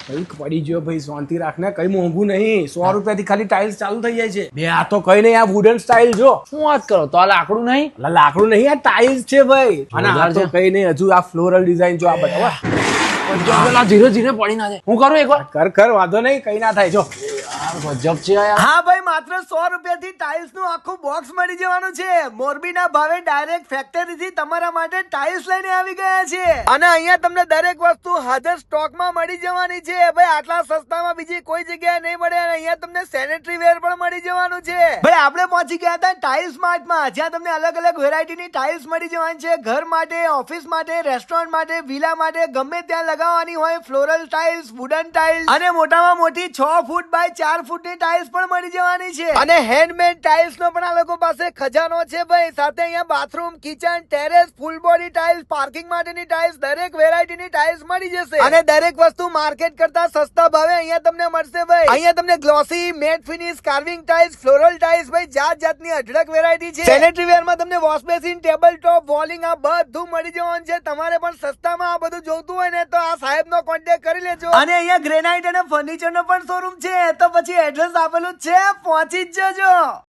કઈક પડી ગયો ભાઈ, શાંતિ રાખને, કઈ મોંઘું નહીં. 100 રૂપિયાથી ખાલી ટાઇલ્સ ચાલુ થઈ જાય છે. બે આ તો કઈ નહીં, આ વુડન સ્ટાઇલ જો. શું વાત કરો? તો આ લાકડું નહીં? લાકડું નહીં, આ ટાઇલ્સ છે ભાઈ. અને આ તો કઈ નહીં, હજુ આ ફ્લોરલ ડિઝાઇન જો. આ બધા ધીરે ધીરે પડી ના જાય. હું કરું એકવાર? કર વાંધો નહીં, કઈ ના થાય. જો ગજબ છે યાર. હા ભાઈ, માત્ર 100 રૂપિયાથી ટાઇલ્સ નું આખું બોક્સ મળી જવાનું છે. મોરબીના ભાવે ડાયરેક્ટ ફેક્ટરી થી તમારા માટે ટાઇલ્સ લઈને આવી ગયા છે. અને અહીંયા તમને દરેક વસ્તુ હાજર સ્ટોકમાં મળી જવાની છે. ભાઈ આટલા સસ્તામાં બીજી કોઈ જગ્યાએ નહીં મળે. અને અહીંયા તમને સેનેટરી વેર પણ મળી જવાનું છે. ભાઈ આપણે પહોંચી ગયા હતા ટાઇલ્સ માર્ટમાં, જ્યાં તમને અલગ અલગ વેરાયટીની ટાઇલ્સ મળી જવાની છે. ઘર માટે, ઓફિસ માટે, રેસ્ટોરન્ટ માટે, વિલા માટે, ગમે ત્યાં લગાવવાની હોય. ફ્લોરલ ટાઇલ્સ, વુડન ટાઇલ્સ અને મોટામાં મોટી 6 ફૂટ બાય 4 ફૂટની ટાઇલ્સ પણ મળી જવાની છે. અને હેન્ડમેડ ટાઇલ્સ નો પણ આ લોકો પાસે ખજાનો છે ભાઈ. સાથે અહીંયા bathroom, kitchen, terrace, full body tiles, parking માટેની ટાઇલ્સ, દરેક વેરાયટીની ટાઇલ્સ મળી જશે. અને દરેક વસ્તુ માર્કેટ કરતા સસ્તા ભાવે અહીંયા તમને મળશે ભાઈ. અહીંયા તમને glossy, matte finish, carving tiles, floral tiles, ભાઈ જાત જાતની અઢળક વેરાયટી છે. સેનેટરી વેર માં તમને વોશ બેસિન, ટેબલ ટોપ, વોલિંગ આ બધું મળી જવાનું છે. તમારે પણ સસ્તામાં આ બધું જોઈતું હોય ને તો આ સાહેબનો કોન્ટેક્ટ કરી લેજો. અને અહીંયા ગ્રેનાઇટ અને ફર્નિચર નો પણ શોરૂમ છે. તો પછી એડ્રેસ આપેલું છે, પહોંચી જ જજો.